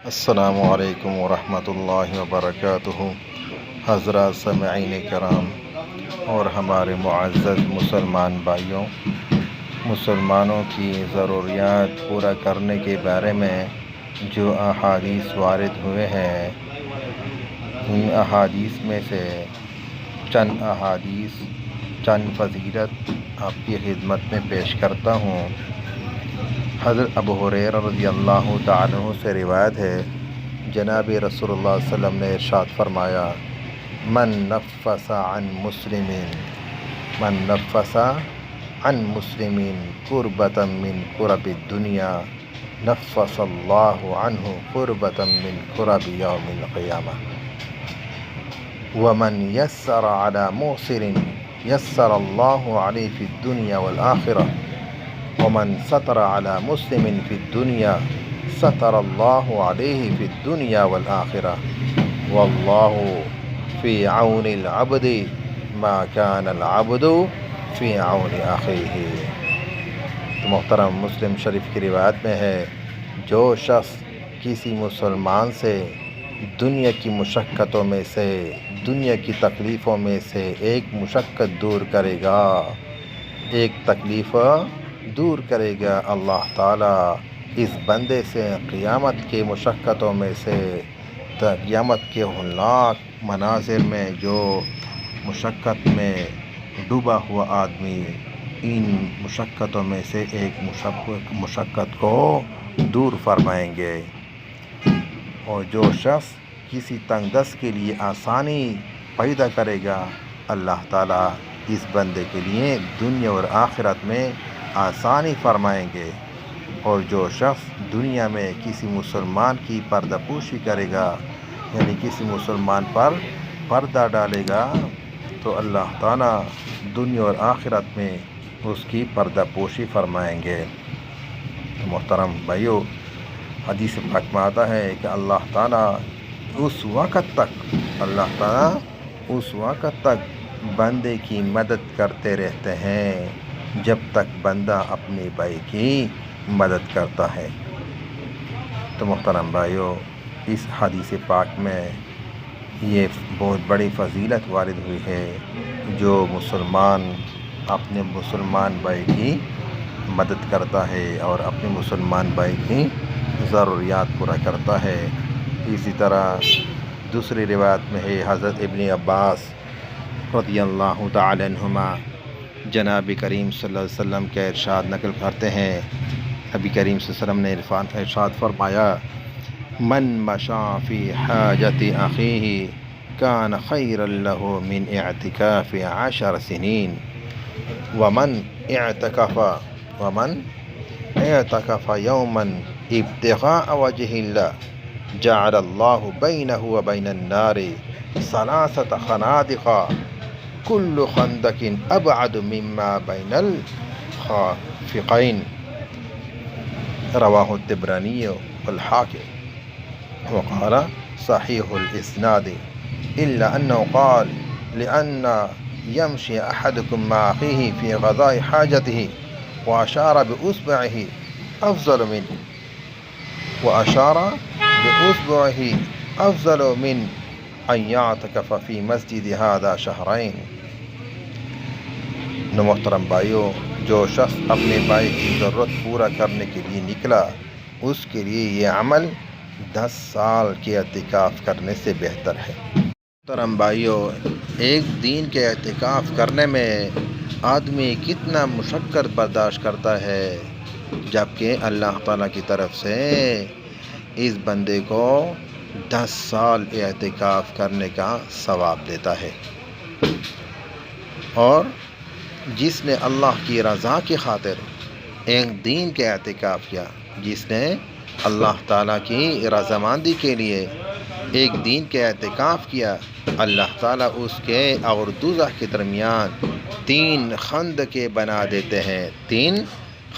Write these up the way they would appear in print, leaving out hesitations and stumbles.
السلام علیکم ورحمۃ اللہ وبرکاتہ۔ حضرات سامعین کرام اور ہمارے معزز مسلمان بھائیوں، مسلمانوں کی ضروریات پورا کرنے کے بارے میں جو احادیث وارد ہوئے ہیں، ان احادیث میں سے چند فضیلت آپ کی خدمت میں پیش کرتا ہوں۔ حضرت ابو ہریرہ رضی اللہ تعالیٰ عنہ سے روایت ہے، جناب رسول اللہ صلی اللہ علیہ وسلم نے ارشاد فرمایا، من نفس عن مسلمین کربۃ من کرب الدنیا نفس اللہ عنہ کربۃ من کرب یوم القیامہ، ومن یسر علی معسر یسر اللہ علیہ فی الدنیا والآخرہ، ومن ستر علی مسلم فی الدنیا ستر اللہ علیہ فی الدنیا والآخرہ، واللہ فی عون العبد ما کان العبد فی عون اخیہ۔ تو محترم مسلم شریف کی روایت میں ہے، جو شخص کسی مسلمان سے دنیا کی مشقتوں میں سے، دنیا کی تکلیفوں میں سے ایک مشقت دور کرے گا، ایک تکلیف دور کرے گا، اللہ تعالیٰ اس بندے سے قیامت کے مشقتوں میں سے، قیامت کے ہولناک مناظر میں جو مشقت میں ڈوبا ہوا آدمی، ان مشقتوں میں سے ایک مشقت کو دور فرمائیں گے۔ اور جو شخص کسی تنگ دست کے لیے آسانی پیدا کرے گا، اللہ تعالیٰ اس بندے کے لیے دنیا اور آخرت میں آسانی فرمائیں گے۔ اور جو شخص دنیا میں کسی مسلمان کی پردہ پوشی کرے گا، یعنی کسی مسلمان پر پردہ ڈالے گا، تو اللہ تعالیٰ دنیا اور آخرت میں اس کی پردہ پوشی فرمائیں گے۔ محترم بھائیو، حدیث پاک میں آتا ہے کہ اللہ تعالیٰ اس وقت تک بندے کی مدد کرتے رہتے ہیں جب تک بندہ اپنے بھائی کی مدد کرتا ہے۔ تو محترم بھائیو، اس حدیث پاک میں یہ بہت بڑی فضیلت وارد ہوئی ہے، جو مسلمان اپنے مسلمان بھائی کی مدد کرتا ہے اور اپنے مسلمان بھائی کی ضروریات پورا کرتا ہے۔ اسی طرح دوسری روایت میں ہے، حضرت ابن عباس رضی اللہ تعالی عنہما جناب کریم صلی اللہ علیہ وسلم کا ارشاد نقل کرتے ہیں، نبی کریم صلی اللہ علیہ وسلم نے ارشاد فرمایا، من مشى في حاجة أخيه كان خيرا له من اعتكاف 10 سنين، ومن اعتكف يوما ابتغاء وجه الله جعل الله بينه وبين النار 3 خنادق كل خندق أبعد مما بين الخافقين، رواه الطبراني والحاكم، وقال صحيح الإسناد، إلا أنه قال لأن يمشي أحدكم مع أخيه في قضاء حاجته وأشار بإصبعه أفضل من أن يعتكف في مسجد هذا 2 شهرين۔ محترم بھائیو، جو شخص اپنے بھائی کی ضرورت پورا کرنے کے لیے نکلا، اس کے لیے یہ عمل 10 سال کے اعتکاف کرنے سے بہتر ہے۔ محترم بھائیو، ایک دن کے اعتکاف کرنے میں آدمی کتنا مشقت برداشت کرتا ہے، جبکہ اللہ تعالیٰ کی طرف سے اس بندے کو 10 سال اعتکاف کرنے کا ثواب دیتا ہے۔ اور جس نے اللہ کی رضا کی خاطر ایک دن کے اعتکاف کیا، جس نے اللہ تعالیٰ کی رضامندی کے لیے ایک دن کے اعتکاف کیا، اللہ تعالیٰ اس کے اور دوزخ کے درمیان 3 خندقیں بنا دیتے ہیں، 3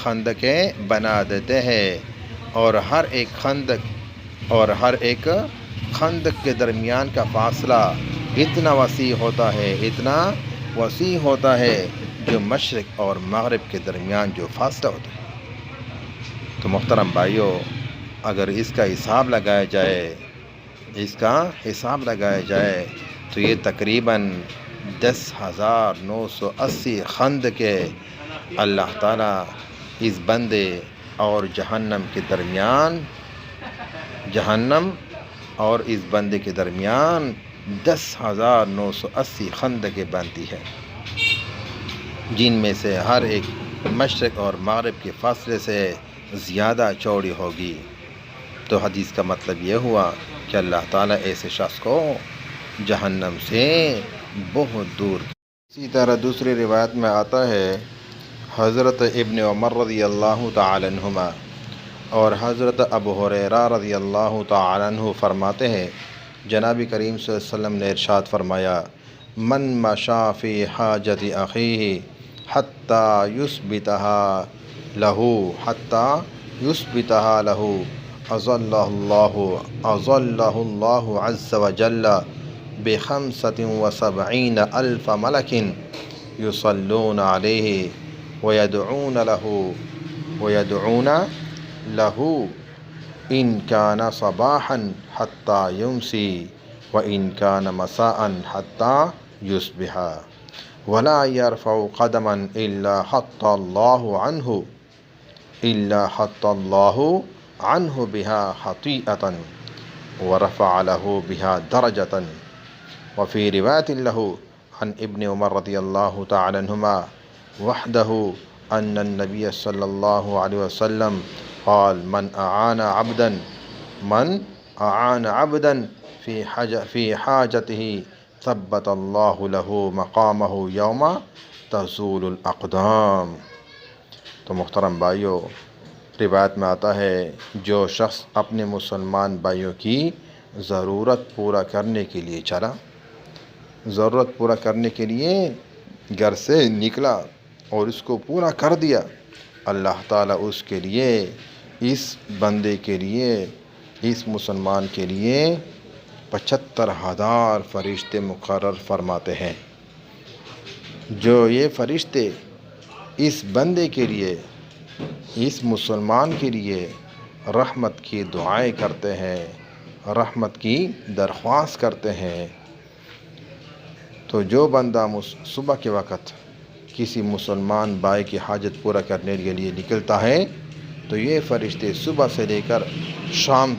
خندقیں بنا دیتے ہیں، اور ہر ایک خندق کے درمیان کا فاصلہ اتنا وسیع ہوتا ہے جو مشرق اور مغرب کے درمیان جو فاصلہ ہوتا ہے۔ تو محترم بھائیو، اگر اس کا حساب لگایا جائے تو یہ تقریباً 10,980 خند کے اللہ تعالیٰ اس بندے اور جہنم اور اس بندے کے درمیان 10,980 خند کے بنتی ہے، جن میں سے ہر ایک مشرق اور مغرب کے فاصلے سے زیادہ چوڑی ہوگی۔ تو حدیث کا مطلب یہ ہوا کہ اللہ تعالیٰ ایسے شخص کو جہنم سے بہت دور۔ اسی طرح دوسری روایت میں آتا ہے، حضرت ابن عمر رضی اللہ تعالی عنہما اور حضرت ابو ہریرہ رضی اللہ تعالی عنہ فرماتے ہیں، جناب کریم صلی اللہ علیہ وسلم نے ارشاد فرمایا، من مشى فی حاجت اخیہ حتی یثبتها له اظلہ اللہ عز وجل ب75 ألف ملک یصلون علیہ ويدعون له إن كان صباحا حتى يمسي وإن كان مساء حتى يصبح ولا يرفع قدما إلا حط الله عنه بها خطيئة ورفع له بها درجة۔ وفي رواية له عن ابن عمر رضي الله تعالى عنهما وحده أن النبي صلى الله عليه وسلم قال، من أعان عبدا في حاجته ثبت الله له مقامه يوم تزول الأقدام۔ تو محترم بھائیو، روایت میں آتا ہے، جو شخص اپنے مسلمان بھائیوں کی ضرورت پورا کرنے کے لیے گھر سے نکلا اور اس کو پورا کر دیا، اللہ تعالیٰ اس کے لیے، اس بندے کے لیے، اس مسلمان کے لیے 75,000 فرشتے مقرر فرماتے ہیں۔ جو یہ فرشتے اس بندے کے لیے، اس مسلمان کے لیے رحمت کی دعائیں کرتے ہیں، رحمت کی درخواست کرتے ہیں، تو جو بندہ صبح کے وقت کسی مسلمان بھائی کی حاجت پورا کرنے کے لیے نکلتا ہے تو یہ فرشتے صبح سے لے کر شام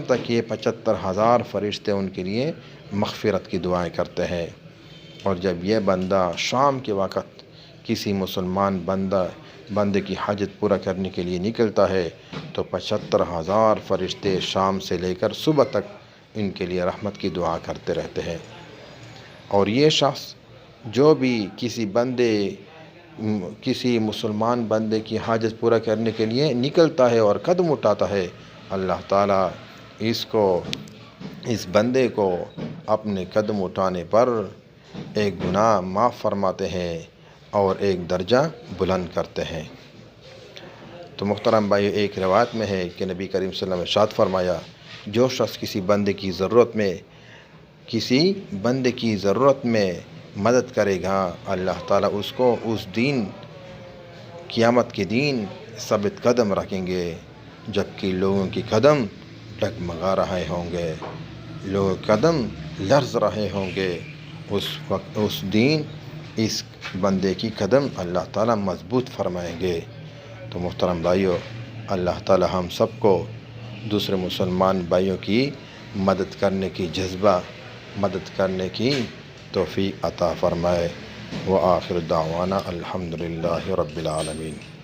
تک یہ 75,000 فرشتے ان کے لیے مغفرت کی دعائیں کرتے ہیں۔ اور جب یہ بندہ شام کے وقت کسی مسلمان بندے کی حاجت پورا کرنے کے لیے نکلتا ہے تو 75,000 فرشتے شام سے لے کر صبح تک ان کے لیے رحمت کی دعا کرتے رہتے ہیں۔ اور یہ شخص جو بھی کسی مسلمان بندے کی حاجت پورا کرنے کے لیے نکلتا ہے اور قدم اٹھاتا ہے، اللہ تعالیٰ اس بندے کو اپنے قدم اٹھانے پر ایک گناہ معاف فرماتے ہیں اور ایک درجہ بلند کرتے ہیں۔ تو محترم بھائی، ایک روایت میں ہے کہ نبی کریم صلی اللہ علیہ وسلم نے ارشاد فرمایا، جو شخص کسی بندے کی ضرورت میں مدد کرے گا، اللہ تعالیٰ اس کو اس دن، قیامت کے دن ثابت قدم رکھیں گے، جبکہ لوگوں کی قدم ڈگمگا رہے ہوں گے، لوگوں کے قدم لرز رہے ہوں گے۔ اس دن اس بندے کی قدم اللہ تعالیٰ مضبوط فرمائیں گے۔ تو محترم بھائیو، اللہ تعالیٰ ہم سب کو دوسرے مسلمان بھائیوں کی مدد کرنے کی توفیق عطا فرمائے۔ وآخر دعوانا الحمدللہ رب العالمین۔